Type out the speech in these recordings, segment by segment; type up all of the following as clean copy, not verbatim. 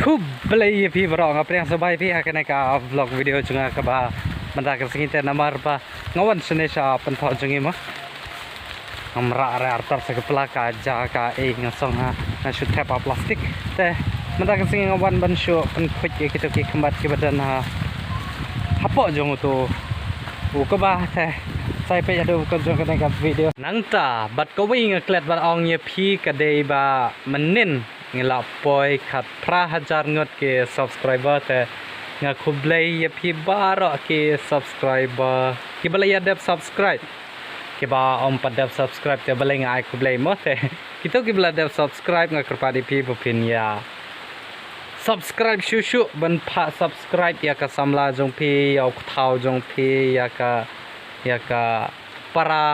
खूब belai pi barang apa yang sebaik pi akan ka vlog video juga ke ba benda ke sini namar ba ngawan sene sa penthon jungi mah amra are artar se kepala ka ja ka ngasong ha na shoot tap plastik te benda ke sini ngawan ban shu pen khut ke kita ki kembat ke badan ha hapo jong tu ke ba te sai pe adu ko jong ka video nangta bat ko wing klet ban ong ye pi ka dei ba menin ngila poi khat pra hajar ngot ke subscriber te nga khublai ye phi baro ke subscriber ke balai adap subscribe ke ba om padap subscribe te balai nga ai khublai mo te kito ke balai adap subscribe nga kerpadi phi bupin ya subscribe shu ban pha subscribe ya ka samla jong phi ya thau jong phi ya ka para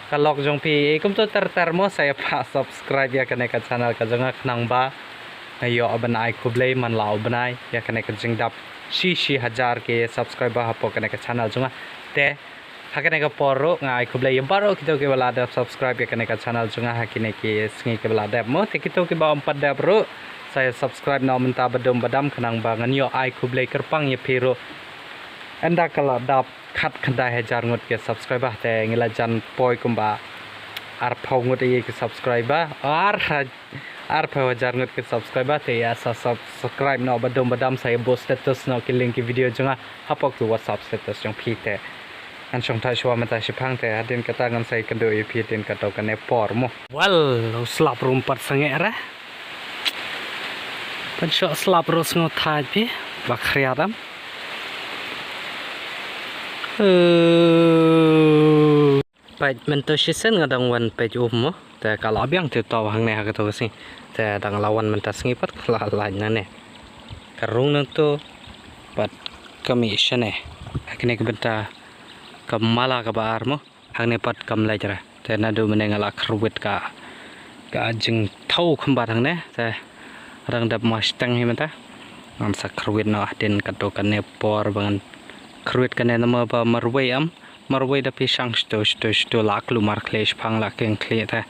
kalok jong pi ikum to ter mo saya pa subscribe ya kene ka channel ka janga nang ba ayo aban ai kublei man lau banai ya kene ka jing dap shi hajar ke subscriber hapo kene ka channel janga te hakene ka poro ngai kublei baro kito ke bala dap subscribe ya kene ka channel janga hakine ke sngi ke bala dap mo te kito ke ba 4 dap ro saya subscribe na menta badam khanang ba nganyo ai kublei kerpang ye piro anda kala dap khat khanda hajar ngot ke subscriber te ngila jan poi kumba ar phau ngot ye ke subscriber ar phau hajar ngot ke subscriber te ya subscribe no badam saya post status no ke link ke video jonga hapok tu whatsapp status jong phi te an chong thai shwa mata shipang te adin kata ngam sai kendo ye phi tin kato kane por mo wal slap room pat sange ra pan sho slap ros ngo thai pi bakriadam page mentorship ngadang wan page mo te kalau abiang tu tahu hang ne ha to sing te dang lawan mentas ngi pat khala lain na ne karung nang tu pat commission ne akne ke benta kamala ka bar mo hang ne pat kam lai jara te na du mene ngala khruwit ka jing thau khambar hang ne te rang dap mustang hi mata am sa khruwit no den ka to kan ne por bangan khruit kane nama ba marwei da pisang sto laklu mar klesh phang la keng khle tha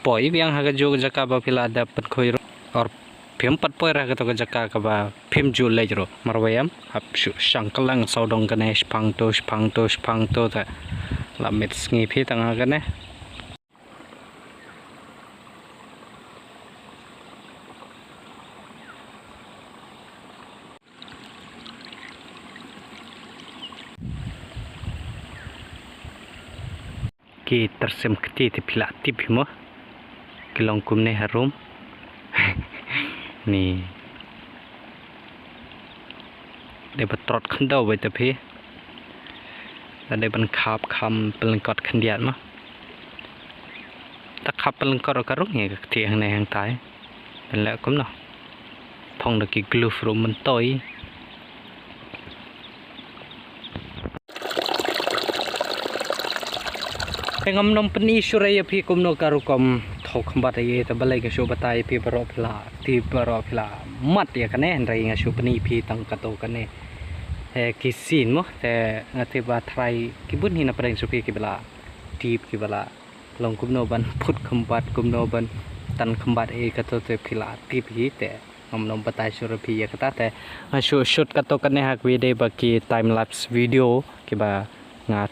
poi biang ha ga jog jaka ba pila da pat khoi or phim pat poi ra ga to jaka ka ba phim ju le ro marwei am hap shu shangkalang saudong kane phang to tha la met sngi phi tang ha ga ne ki tersem keti ti pila tip mo kilong kumne harum ni de betrot khandau bai te phi da de ban khap kham pelengkot khandiat mo ta khap pelengkot karung nge ti hang ne hang tai dan la kum no thong da ki glove rum man toi ngam nom peni suraya phi kumno karukom thok khambat ye ta balai ka shu batai phi baro phla mat ya kane rai nga shu peni phi tang kato kane he kisin mo te ngati ba thrai kibun hina padang su phi ki bala tip ki bala long kumno ban phut khambat kumno ban tan khambat e kato te phila tip hi te ngam nom batai sura phi ya kata te shu shoot kato kane hak video ba ki time lapse video ki ba ngat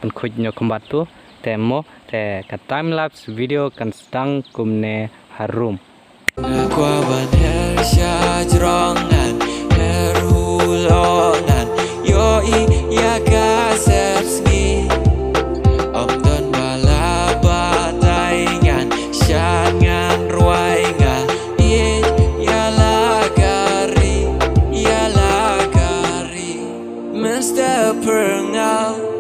pen khoj nyo khambat tu temo te ka time lapse video kan sedang kumne harum kwa ban her sha jrongan her hulongan yo I ya ka sepsni om don bala bataingan shangan ruaingan ye ya la kari mesta pengau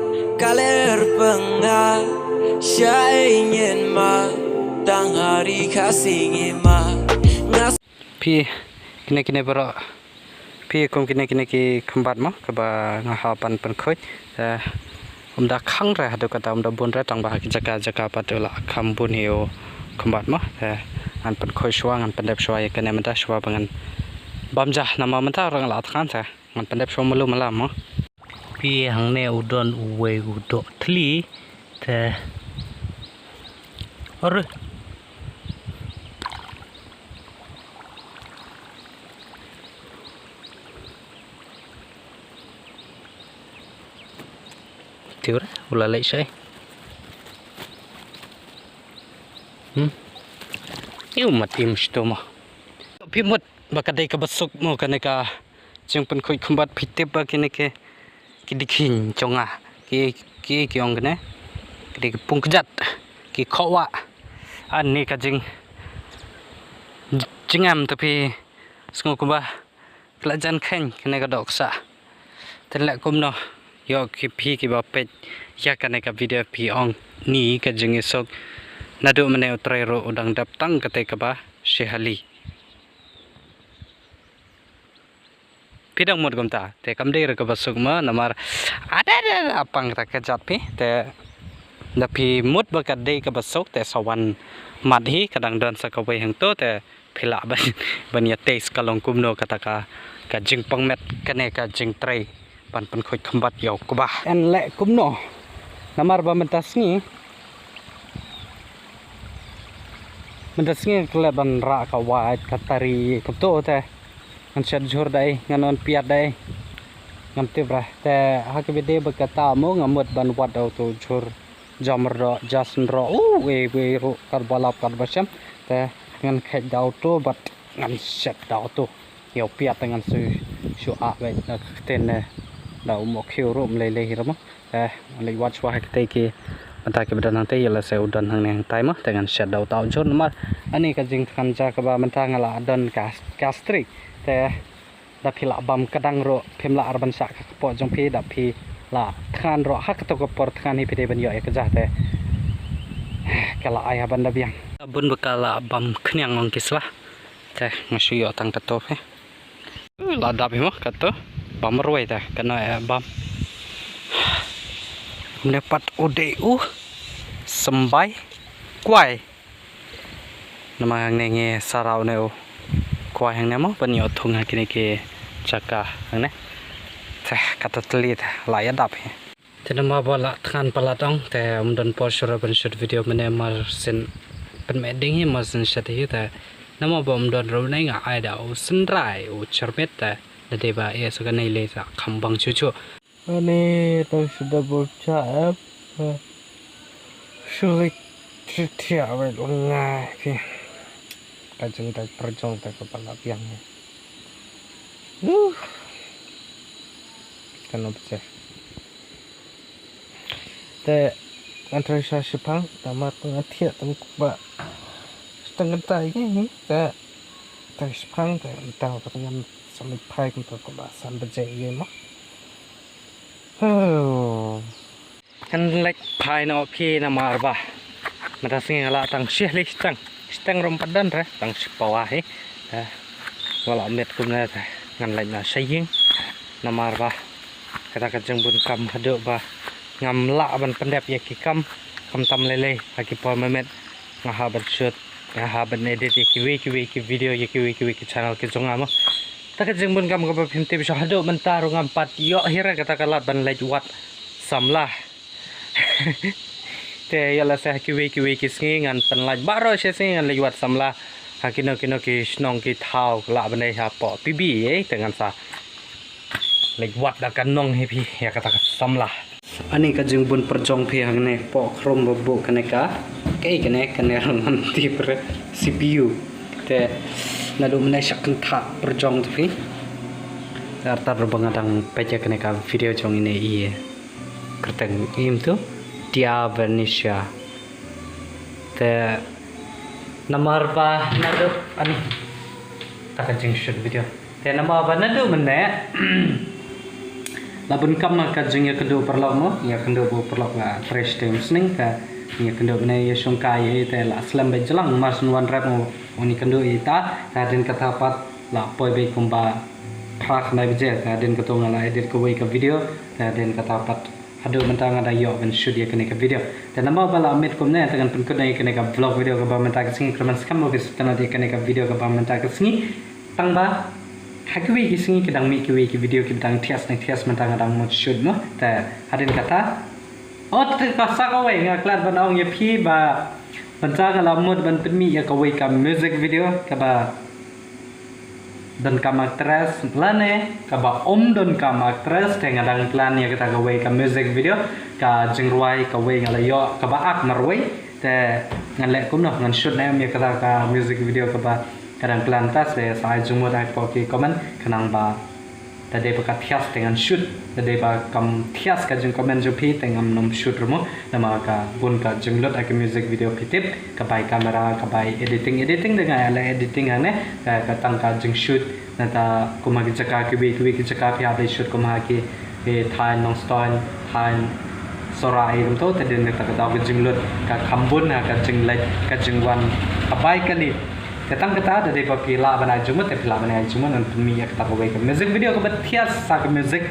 kaler pengal syaingin ma tang hari kasih ma ngas pi kine baro pi kum kine ki khambat mo ka ba nga ha pan khoj da khang ra hadu kata da bun ra tang ba ki jaka patula khambun hio khambat mo an pan khoj shwa an pan dep shwa ye kane mata shwa bangan bamja nama mata rang la than tha an pan dep shwa malu mala mo pi hang ne udon uwe udo thli te or ulalay siya yung matim siya mo pimot baka day kabasok mo kanaka jeng penkoy kumbat pitip ba kinike kidikin chonga ki kyong ne kidik pungkjat ki khawa ani ka jeng jengam tapi sengo kuba kelajan khen kanaka doksa telak kumno yo ki pi ki bapet ya kanaka video pi ong ni ka jeng esok nadu mene utrero udang daptang kate ka ba shehali pidang mod gomta te kamde ka basuk ma namar ada apang ta ka jat pi te dapi mut ba ka de ka basuk te sawan madhi kadang dan sa ka wei hang to te phila ban ya tes kalong kumno kata ka jing pangmet kane ka jing trai pan khoi khambat yo kuba en le kumno namar ba mentasngi keleban ra ka wait ka tari ka to te ngan shat jur dai ngan on piat dai ngam tibra te hakbide bakata mo ngamut ban wat au to jur jamr ro jasn ro we ro kar balap kar basam te ngan khet dau to bat ngan shat dau to yo piat ngan su a we ten dau mo khiu ro le le ro mo te le wat wa te ki mata ke badan nanti yala saya udan hang neng time dengan shadow tau jor nomor ani ka jing khanja ka ba manta ngala don kastrik te da phila bam kadang ro phimla arban sa ka po jong phi da phi la khan ro hak to ko por khan hi pide ban yo ek ja te kala aya ban da biang bun bakala bam khnyang ong kisla te ngasu yo tang ta to phe la da bi mo ka to bam roi ta kana bam mendapat ODU sembai kuai nama hang nenge sarau ne kuai hang nemo panyo thung ha kini ke chaka hang ne teh kata telit la ya dap he te nama bala than palatong te umdon posura ban shoot video mene mar sin pen meding hi mar sin shat hi te nama bom don ro nei nga ai da o sinrai o charmet te de ba e so ka nei le sa khambang chu chu Ini sudah bocah sulit setiap lungai sih kajeng tak perjong tak kepala piangnya kenapa sih te antara saya sepang tamat pengatiat tempat setengah tadi te sepang te tahu dengan sampai pai untuk kebasan berjaya mah kan lek pai no pi na marba mata sing ala tang shehli stang rom padan re tang sipawa he wala met kumna ta ngan lek na saying na marba kata kajeng bun kam hado ba ngam la ban pendep ya ki kam tam lele aki po memet ngaha ban shoot ngaha ban edit ki video ya ki channel ki jonga mo tak jeng bun kam ko phim te bisa hado mentar ngam pat yo hira kata kalat ban lej wat samlah te yala sa ki singi ngan pan laj baro se singi ngan lej wat samlah hakino ki snong ki thau la ban dei ha po pibi dengan sa lej wat da kan nong he pi ya kata samlah ani ka jeng bun perjong phi hang ne po khrom bobo kaneka kei kene ngan ti per CPU te nadu menai sakun tak perjong tapi artar bangadang peja kene ka video jong ini iye kerteng im tu dia Venesia te namar ba nadu ani tak jeng shoot video te nama ba nadu menne labun kam ka jeng ya kendo perlok mo ya kendo bo perlok ga fresh time sning ka ya kendo ne ya songkai te la slam be jelang mas nuan rap mo oni kendo ita kadin kata pat la poi be kumba prak na bije kadin kato ngala edit ko wei ka video kadin kata pat hado mentang ada yo ben shoot ya kene ka video dan nama bala amit kumne dengan pen kene kene ka vlog video ka ba menta ka singi kreman skam mo bis tana di kene ka video ka ba menta ka singi tang ba hakwi ki singi kedang mi ki video ki dang tias mentang ada mo shoot no ta hadin kata oh te ka sa ka wei ngaklat ban ong ye phi ba Banta kalau mood ban pemi ya kawai ka music video kaba dan kam actress plane kaba don kam actress dengan dang plan ya kita kawai ka music video ka jengruai ka wei ngalayo ka baak marwei te ngalek kum no ngan shoot na mi kata ka music video ka ba kadang kelantas de sai jumur ai poki komen kenang ba tadi ba ka thias dengan shoot tadi ba kam thias ka jeng komen jo pi tengam nom shoot rumo nama ka bun ka jenglot ai music video pitip ka bai kamera ka bai editing dengan ala editing ane ka tang ka jeng shoot nata kuma ki jaka ki ki jaka pi ada shoot kuma ki thai nong stone thai sorai kum to tadi nak ka tahu jenglot ka kambun ka jenglai ka jengwan ka bai kali Ketang kata ada di papila banai cuma tapi banai cuma nanti mi kata kau baik music video kau bertias sak music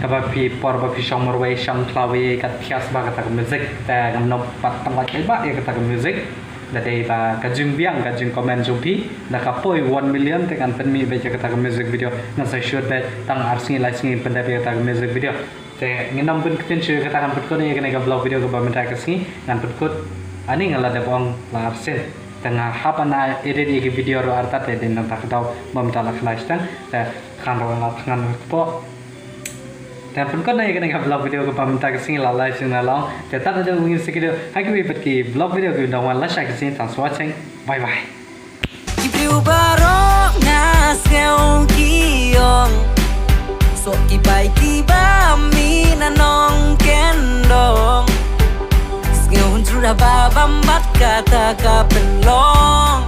kau pi por pi shong morway shong klawe kat tias ba kata music ta ngam no pat tempat ba ya kata music dari ba kajung biang kajung komen jumpi nak apoi 1 million tekan penmi baca kata music video ngan saya shoot bet tang arsingi licengi pendapi kata music video te nginam pun ketensi kata kan petkut ni kena vlog video kau bermentai kesini ngan petkut ani ngala ada bong la arsin tengah apa na edit iki video ro arta te den tak tahu memtala flash tan te kan ro la tangan po dan pun kau naik kena vlog video ke pemerintah kesini la live sini la te tak ada mungkin sekido haki we pergi vlog video ke dawan la share kesini thanks for watching bye bye Ibu barok ngaseu kiong so ibai tiba mi nanong kendong Ngehun sudah babambat kata ka pelong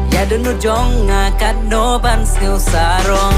Ya denu jong ngakat no ban seu sarong